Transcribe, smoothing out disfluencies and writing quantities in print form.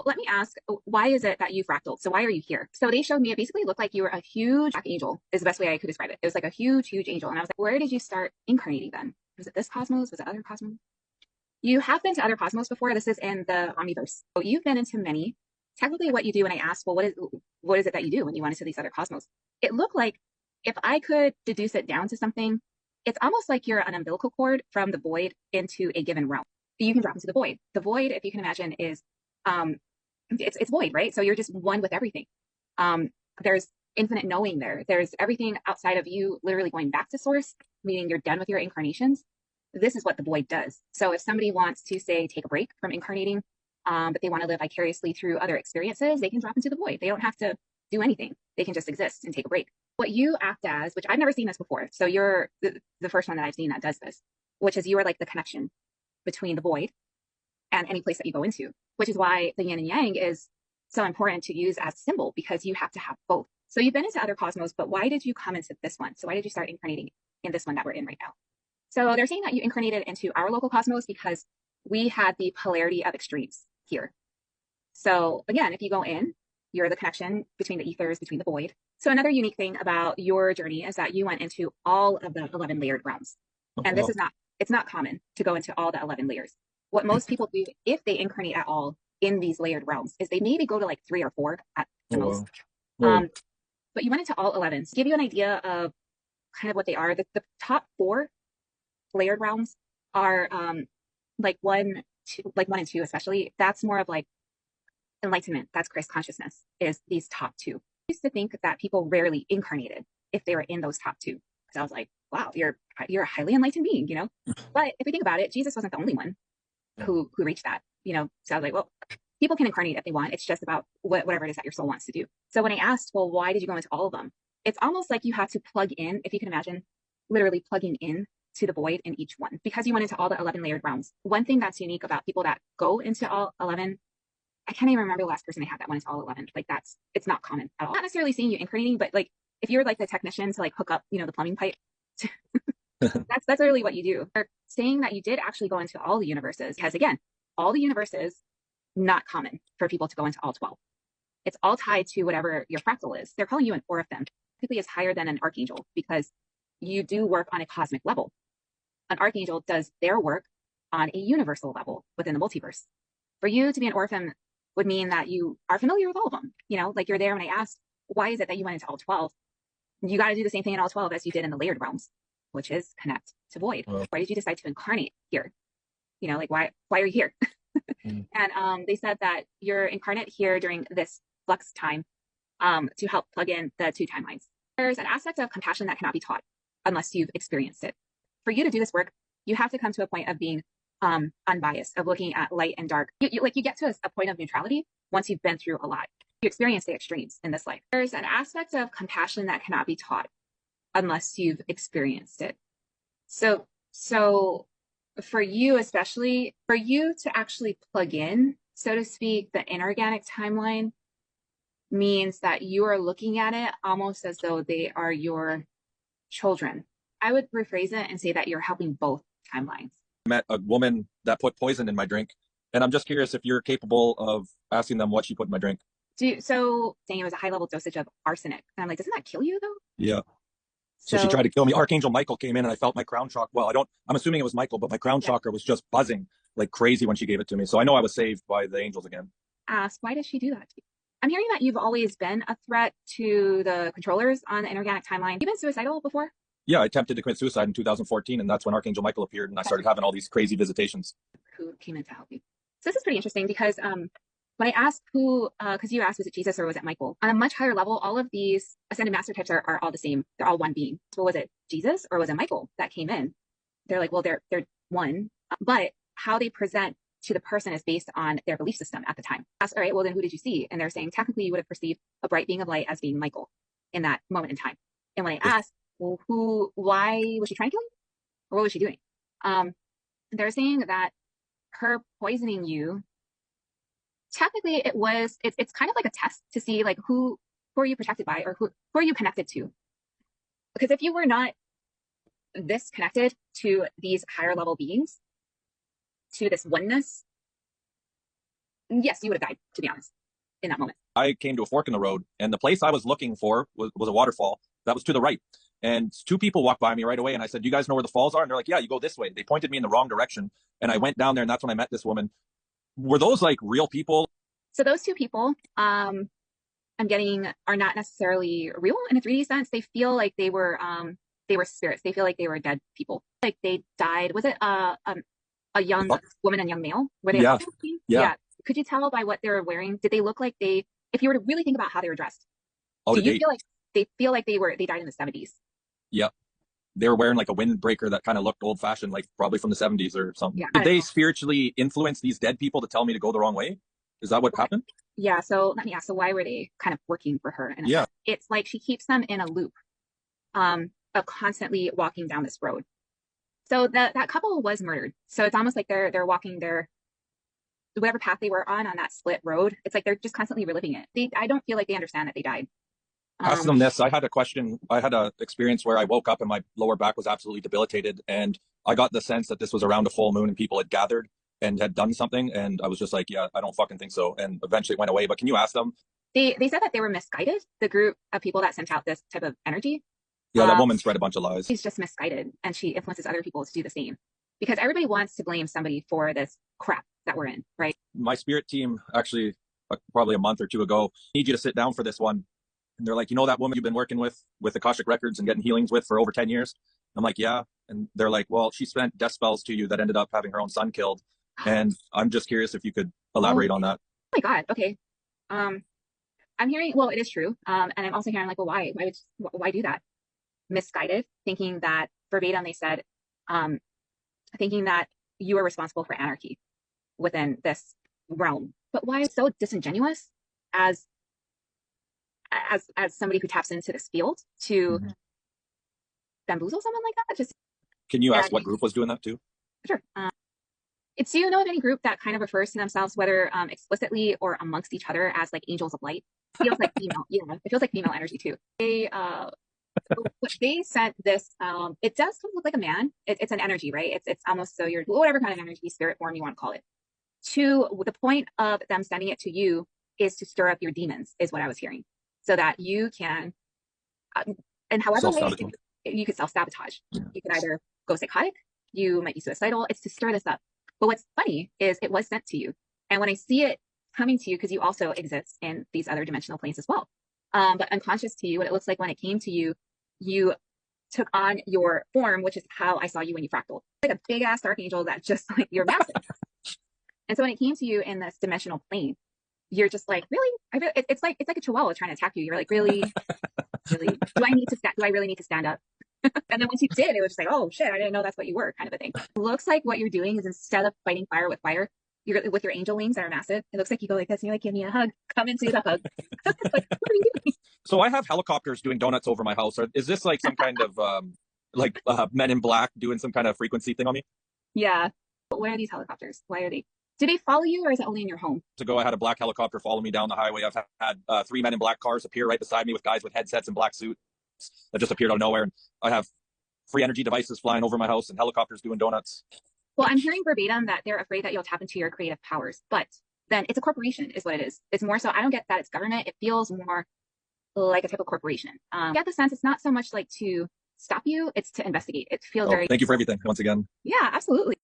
let me ask, why is it that you fractaled? So why are you here? So they showed me it basically looked like you were a huge black angel, is the best way I could describe it. It was like a huge, huge angel. And I was like, where did you start incarnating then? Was it this cosmos? Was it other cosmos? You have been to other cosmos before. This is in the omniverse. So you've been into many. Technically what you do, and I asked, well, what is it that you do when you went into these other cosmos? It looked like, if I could deduce it down to something, it's almost like you're an umbilical cord from the void into a given realm. You can drop into the void. The void, if you can imagine, is it's void, right? So you're just one with everything. There's infinite knowing there. There's everything outside of you literally going back to source, meaning you're done with your incarnations. This is what the void does. So if somebody wants to, say, take a break from incarnating, but they want to live vicariously through other experiences, they can drop into the void. They don't have to do anything. They can just exist and take a break. What you act as, which I've never seen this before, so you're the first one that I've seen that does this, which is you are like the connection between the void and any place that you go into, which is why the yin and yang is so important to use as a symbol, because you have to have both. So you've been into other cosmos, but why did you come into this one? So why did you start incarnating in this one that we're in right now? So they're saying that you incarnated into our local cosmos because we had the polarity of extremes here. So again, if you go in, you're the connection between the ethers, between the void. So another unique thing about your journey is that you went into all of the 11 layered realms. And this is it's not common to go into all the 11 layers. What most people do, if they incarnate at all in these layered realms, is they maybe go to like 3 or 4 at the most. But you went into all 11. To give you an idea of kind of what they are, the top 4 layered realms are like 1, 2, like 1 and 2 especially. That's more of like enlightenment. That's Christ consciousness, is these top 2. I used to think that people rarely incarnated if they were in those top 2. Because I was like, wow, you're a highly enlightened being, you know? But if we think about it, Jesus wasn't the only one who reached that, you know? So I was like, well, people can incarnate if they want. It's just about whatever it is that your soul wants to do. So when I asked, well, why did you go into all of them? It's almost like you have to plug in, if you can imagine, literally plugging in to the void in each one, because you went into all the 11 layered realms. One thing that's unique about people that go into all 11, I can't even remember the last person I had that went into all 11. Like it's not common at all. Not necessarily seeing you incarnating, but like if you're like the technician to like hook up, you know, the plumbing pipe, that's literally what you do. They're saying that you did actually go into all the universes, because again, all the universes, not common for people to go into all 12. It's all tied to whatever your fractal is. They're calling you an orphan. Typically is higher than an archangel because you do work on a cosmic level. An archangel does their work on a universal level within the multiverse. For you to be an orphan would mean that you are familiar with all of them. You know, like you're there when I asked, why is it that you went into all 12? You got to do the same thing in all 12 as you did in the layered realms, which is connect to void. Why did you decide to incarnate here? You know, like why are you here? And they said that you're incarnate here during this flux time to help plug in the 2 timelines. There's an aspect of compassion that cannot be taught unless you've experienced it. For you to do this work, you have to come to a point of being unbiased, of looking at light and dark. You get to a point of neutrality once you've been through a lot. You experience the extremes in this life. There's an aspect of compassion that cannot be taught unless you've experienced it. So for you, especially, for you to actually plug in, so to speak, the inorganic timeline means that you are looking at it almost as though they are your children. I would rephrase it and say that you're helping both timelines. I met a woman that put poison in my drink, and I'm just curious if you're capable of asking them what she put in my drink. So saying it was a high level dosage of arsenic. And I'm like, doesn't that kill you though? Yeah. So she tried to kill me. Archangel Michael came in and I felt my crown chakra. Well, I'm assuming it was Michael, but my crown chakra was just buzzing like crazy when she gave it to me. So I know I was saved by the angels again. Ask, why does she do that to you? I'm hearing that you've always been a threat to the controllers on the inorganic timeline. You've been suicidal before? Yeah, I attempted to commit suicide in 2014, and that's when Archangel Michael appeared, and I started having all these crazy visitations. Who came in to help you? So this is pretty interesting because when I asked who, because you asked, was it Jesus or was it Michael? On a much higher level, all of these ascended master types are all the same. They're all one being. So was it Jesus or was it Michael that came in? They're like, well, they're one, but how they present to the person is based on their belief system at the time. I asked, all right, well then who did you see? And they're saying technically you would have perceived a bright being of light as being Michael in that moment in time. And when I asked, well, why was she trying to kill you? Or what was she doing? They're saying that her poisoning you, technically it's kind of like a test to see like who are you protected by, or who are you connected to? Because if you were not this connected to these higher level beings, to this oneness, Yes, you would have died, to be honest, in that moment. I came to a fork in the road, and the place I was looking for was a waterfall that was to the right. And two people walked by me right away, and I said, "You guys know where the falls are?" And they're like, "Yeah, you go this way." They pointed me in the wrong direction, and I went down there, and that's when I met this woman. Were those like real people? So those two people, I'm getting are not necessarily real in a 3D sense. They feel like they were spirits. They feel like they were dead people. Like they died. Was it a young woman and young male? Were they Yeah, also yeah. yeah. Could you tell by what they were wearing? Did they look like they if you were to really think about how they were dressed, Out do of you date. feel like they died in the 70s? Yeah, they were wearing like a windbreaker that kind of looked old fashioned, like probably from the 70s or something. Yeah. Did they spiritually influence these dead people to tell me to go the wrong way? Is that what happened? Yeah, so let me ask, so why were they kind of working for her in a Yeah. sense? It's like she keeps them in a loop of constantly walking down this road. So that couple was murdered. So it's almost like they're walking their whatever path they were on that split road. It's like they're just constantly reliving it. I don't feel like they understand that they died. Ask them this. I had a question. I had a experience where I woke up and my lower back was absolutely debilitated, and I got the sense that this was around a full moon and people had gathered and had done something, and I was just like, yeah, I don't fucking think so. And eventually it went away. But can you ask them? They said that they were misguided. The group of people that sent out this type of energy, Yeah, that woman spread a bunch of lies. she's just misguided, and she influences other people to do the same because everybody wants to blame somebody for this crap that we're in, right? My spirit team actually, probably a month or two ago, need you to sit down for this one. And they're like, you know that woman you've been working with Akashic Records and getting healings with for over 10 years? I'm like, yeah. And they're like, well, she spent death spells to you that ended up having her own son killed. And I'm just curious if you could Oh elaborate on that. my God. Okay. Um, I'm hearing, well, it is true. And I'm also hearing like, well, why do that? Misguided, thinking that verbatim they said, um, thinking that you are responsible for anarchy within this realm. But why so disingenuous as as somebody who taps into this field to bamboozle someone like that? Just Can you ask and what group was doing that too? sure. It's do you know of any group that kind of refers to themselves, whether explicitly or amongst each other, as like angels of light? Feels like female, yeah. It feels like female energy too. They sent this. It does look like a man. It's an energy, right? It's almost so you're whatever kind of energy, spirit form you want to call it. To the point of them sending it to you is to stir up your demons, is what I was hearing, so that you can, and however Self way sabotage. you could self sabotage. You could either go psychotic, you might be suicidal. It's to stir this up. But what's funny is it was sent to you, and when I see it coming to you, because you also exist in these other dimensional planes as well, but unconscious to you, what it looks like when it came to you, you took on your form, which is how I saw you when you fractaled, like a big ass dark angel that just like you're massive. And so when it came to you in this dimensional plane, you're just like, really? It's like a chihuahua trying to attack you. You're like, really, really? Do I really need to stand up? And then once you did, it was just like, oh shit, I didn't know that's what you were, kind of a thing. It looks like what you're doing is instead of fighting fire with fire, you're with your angel wings that are massive. It looks like you go like this, and you're like, give me a hug, come into the hug. Like, what are you doing? So I have helicopters doing donuts over my house. Is this like some kind of Men in Black doing some kind of frequency thing on me? Yeah. But where are these helicopters? Why are they? Do they follow you, or is it only in your home? Ago, I had a black helicopter follow me down the highway. I've had three Men in Black cars appear right beside me with guys with headsets and black suits that just appeared out of nowhere. And I have free energy devices flying over my house and helicopters doing donuts. Well, I'm hearing verbatim that they're afraid that you'll tap into your creative powers, but then it's a corporation, is what it is. It's more so. I don't get that it's government. It feels more like a type of corporation. I get the sense it's not so much like to stop you; it's to investigate. It feels very. Thank you for everything once again. Yeah, absolutely.